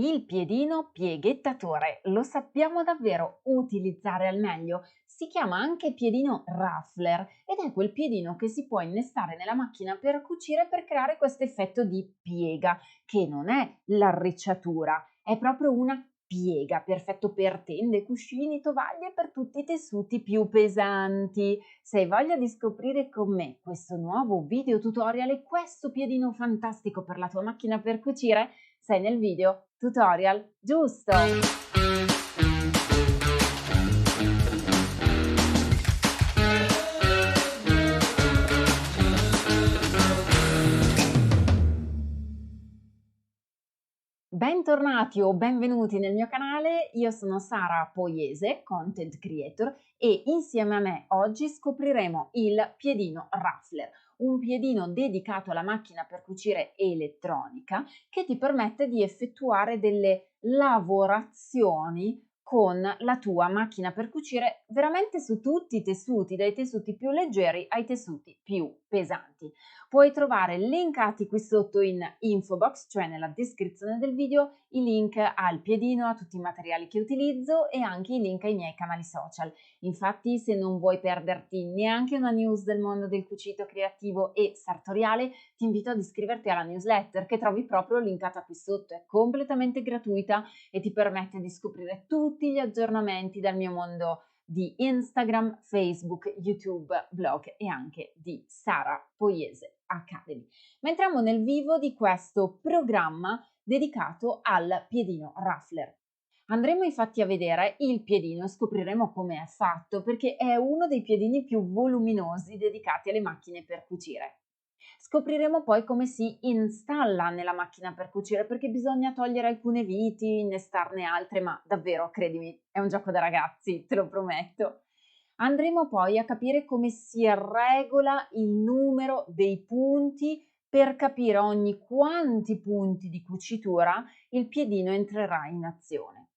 Il piedino pieghettatore lo sappiamo davvero utilizzare al meglio. Si chiama anche piedino raffler ed è quel piedino che si può innestare nella macchina per cucire per creare questo effetto di piega, che non è l'arricciatura, è proprio una piega, perfetto per tende, cuscini, tovaglie e per tutti i tessuti più pesanti. Se hai voglia di scoprire con me questo nuovo video tutorial e questo piedino fantastico per la tua macchina per cucire, sei nel video tutorial giusto! Bentornati o benvenuti nel mio canale, io sono Sara Poiese, Content Creator, e insieme a me oggi scopriremo il piedino Raffler, un piedino dedicato alla macchina per cucire elettronica che ti permette di effettuare delle lavorazioni con la tua macchina per cucire veramente su tutti i tessuti, dai tessuti più leggeri ai tessuti più pesanti. Puoi trovare linkati qui sotto in info box, cioè nella descrizione del video, i link al piedino, a tutti i materiali che utilizzo e anche i link ai miei canali social. Infatti, se non vuoi perderti neanche una news del mondo del cucito creativo e sartoriale, ti invito ad iscriverti alla newsletter che trovi proprio linkata qui sotto. È completamente gratuita e ti permette di scoprire tutti gli aggiornamenti dal mio mondo di Instagram, Facebook, YouTube, blog e anche di Sara Poiese Academy. Ma entriamo nel vivo di questo programma dedicato al piedino Raffler. Andremo infatti a vedere il piedino e scopriremo come è fatto perché è uno dei piedini più voluminosi dedicati alle macchine per cucire. Scopriremo poi come si installa nella macchina per cucire perché bisogna togliere alcune viti, innestarne altre, ma davvero, credimi, è un gioco da ragazzi, te lo prometto. Andremo poi a capire come si regola il numero dei punti per capire ogni quanti punti di cucitura il piedino entrerà in azione.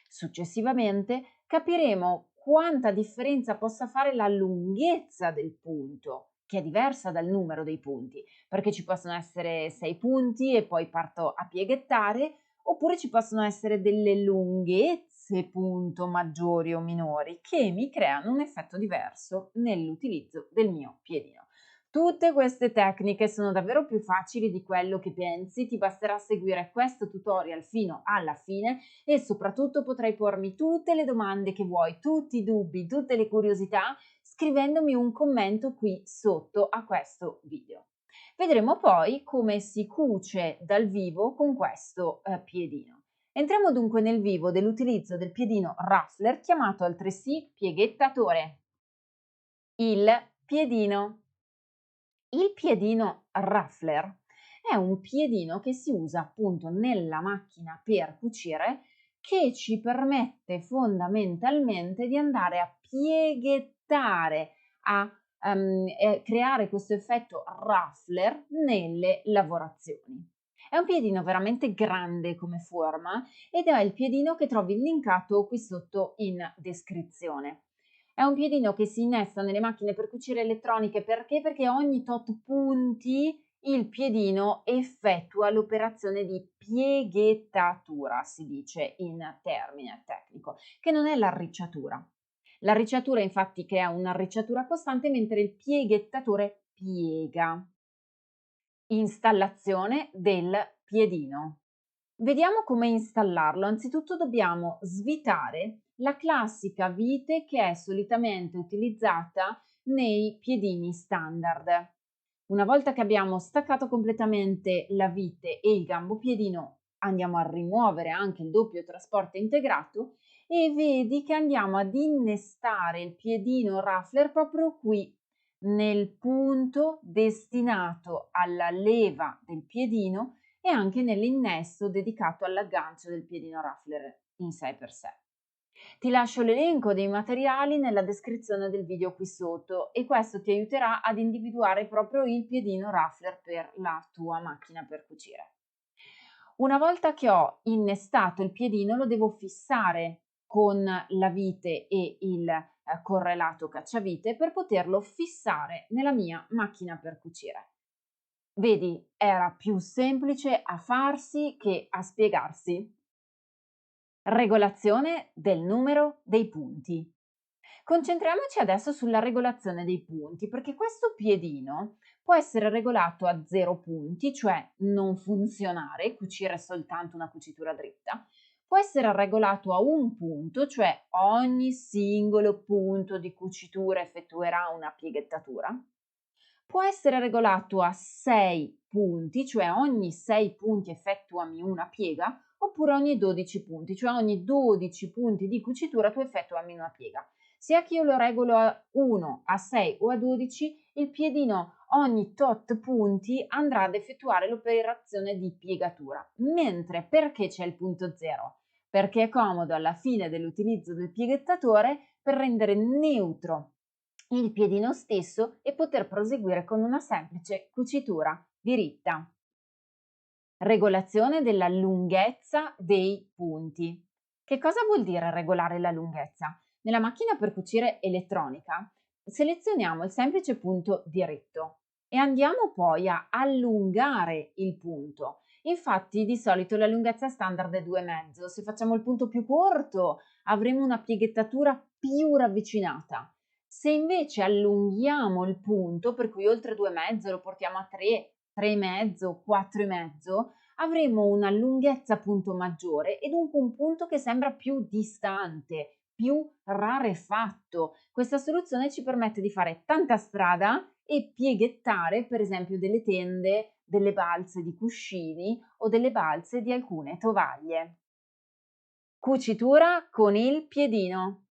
Successivamente capiremo quanta differenza possa fare la lunghezza del punto, che è diversa dal numero dei punti, perché ci possono essere 6 punti e poi parto a pieghettare, oppure ci possono essere delle lunghezze punto maggiori o minori che mi creano un effetto diverso nell'utilizzo del mio piedino. Tutte queste tecniche sono davvero più facili di quello che pensi, ti basterà seguire questo tutorial fino alla fine e soprattutto potrai pormi tutte le domande che vuoi, tutti i dubbi, tutte le curiosità scrivendomi un commento qui sotto a questo video. Vedremo poi come si cuce dal vivo con questo piedino. Entriamo dunque nel vivo dell'utilizzo del piedino Raffler, chiamato altresì pieghettatore. Il piedino. Il piedino Raffler è un piedino che si usa appunto nella macchina per cucire che ci permette fondamentalmente di andare a pieghettare, a creare questo effetto Raffler nelle lavorazioni. È un piedino veramente grande come forma ed è il piedino che trovi linkato qui sotto in descrizione. È un piedino che si innesta nelle macchine per cucire elettroniche perché? Perché ogni tot punti il piedino effettua l'operazione di pieghettatura, si dice in termine tecnico, che non è l'arricciatura. L'arricciatura infatti crea un'arricciatura costante mentre il pieghettatore piega. Installazione del piedino. Vediamo come installarlo. Anzitutto dobbiamo svitare la classica vite che è solitamente utilizzata nei piedini standard. Una volta che abbiamo staccato completamente la vite e il gambopiedino, andiamo a rimuovere anche il doppio trasporto integrato e vedi che andiamo ad innestare il piedino Raffler proprio qui nel punto destinato alla leva del piedino e anche nell'innesto dedicato all'aggancio del piedino Raffler in sé per sé. Ti lascio l'elenco dei materiali nella descrizione del video qui sotto e questo ti aiuterà ad individuare proprio il piedino Raffler per la tua macchina per cucire. Una volta che ho innestato il piedino lo devo fissare con la vite e il correlato cacciavite per poterlo fissare nella mia macchina per cucire. Vedi, era più semplice a farsi che a spiegarsi. Regolazione del numero dei punti. Concentriamoci adesso sulla regolazione dei punti, perché questo piedino può essere regolato a 0 punti, cioè non funzionare, cucire soltanto una cucitura dritta. Può essere regolato a 1 punto, cioè ogni singolo punto di cucitura effettuerà una pieghettatura. Può essere regolato a 6 punti, cioè ogni 6 punti effettuami una piega, oppure ogni 12 punti, cioè ogni 12 punti di cucitura tu effettuami una piega. Sia che io lo regolo a 1, a 6 o a 12, il piedino ogni tot punti andrà ad effettuare l'operazione di piegatura. Mentre perché c'è il punto 0? Perché è comodo alla fine dell'utilizzo del pieghettatore per rendere neutro il piedino stesso e poter proseguire con una semplice cucitura diritta. Regolazione della lunghezza dei punti. Che cosa vuol dire regolare la lunghezza? Nella macchina per cucire elettronica selezioniamo il semplice punto diritto e andiamo poi a allungare il punto. Infatti di solito la lunghezza standard è 2,5. Se facciamo il punto più corto avremo una pieghettatura più ravvicinata. Se invece allunghiamo il punto, per cui oltre 2,5 lo portiamo a 3, 3,5, 4,5, avremo una lunghezza punto maggiore e dunque un punto che sembra più distante, più rarefatto. Questa soluzione ci permette di fare tanta strada e pieghettare per esempio delle tende, delle balze di cuscini o delle balze di alcune tovaglie. Cucitura con il piedino.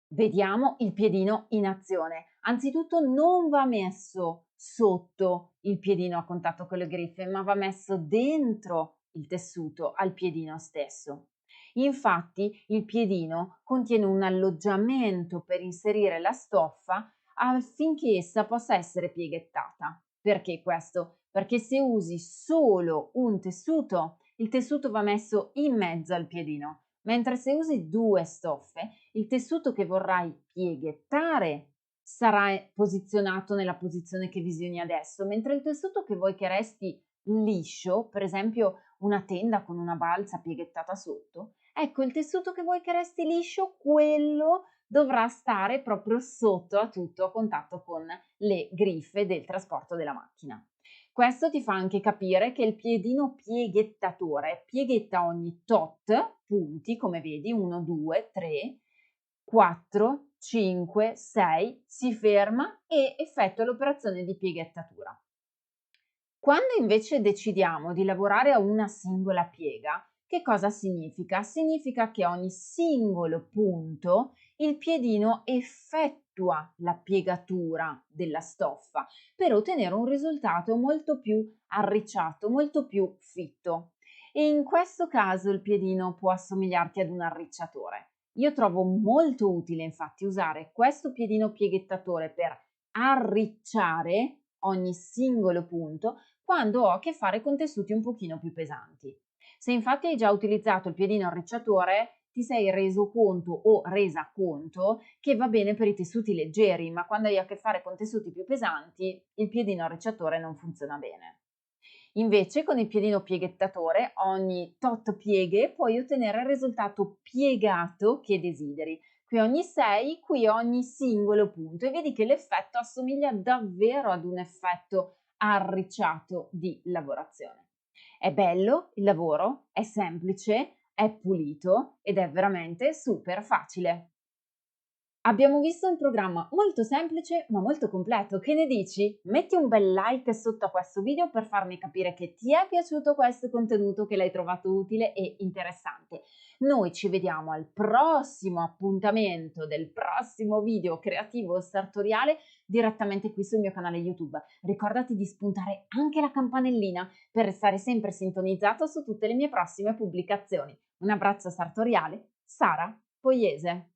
Vediamo il piedino in azione. Anzitutto non va messo sotto il piedino a contatto con le griffe, ma va messo dentro il tessuto al piedino stesso. Infatti il piedino contiene un alloggiamento per inserire la stoffa affinché essa possa essere pieghettata. Perché questo? Perché se usi solo un tessuto, il tessuto va messo in mezzo al piedino, mentre se usi due stoffe, il tessuto che vorrai pieghettare sarà posizionato nella posizione che visioni adesso, mentre il tessuto che vuoi che resti liscio, per esempio una tenda con una balza pieghettata sotto, ecco il tessuto che vuoi che resti liscio, quello dovrà stare proprio sotto a tutto a contatto con le griffe del trasporto della macchina. Questo ti fa anche capire che il piedino pieghettatore pieghetta ogni tot punti, come vedi, 1, 2, 3, 4, 5, 6, si ferma e effettua l'operazione di pieghettatura. Quando invece decidiamo di lavorare a una singola piega, che cosa significa? Significa che ogni singolo punto il piedino effettua la piegatura della stoffa per ottenere un risultato molto più arricciato, molto più fitto. E in questo caso il piedino può assomigliarti ad un arricciatore. Io trovo molto utile infatti usare questo piedino pieghettatore per arricciare ogni singolo punto quando ho a che fare con tessuti un pochino più pesanti. Se infatti hai già utilizzato il piedino arricciatore, ti sei reso conto o resa conto che va bene per i tessuti leggeri, ma quando hai a che fare con tessuti più pesanti, il piedino arricciatore non funziona bene. Invece con il piedino pieghettatore ogni tot pieghe puoi ottenere il risultato piegato che desideri. Qui ogni 6, qui ogni singolo punto e vedi che l'effetto assomiglia davvero ad un effetto arricciato di lavorazione. È bello il lavoro, è semplice, è pulito ed è veramente super facile. Abbiamo visto un programma molto semplice ma molto completo, che ne dici? Metti un bel like sotto a questo video per farmi capire che ti è piaciuto questo contenuto, che l'hai trovato utile e interessante. Noi ci vediamo al prossimo appuntamento del prossimo video creativo sartoriale direttamente qui sul mio canale YouTube. Ricordati di spuntare anche la campanellina per restare sempre sintonizzato su tutte le mie prossime pubblicazioni. Un abbraccio sartoriale, Sara Poiese.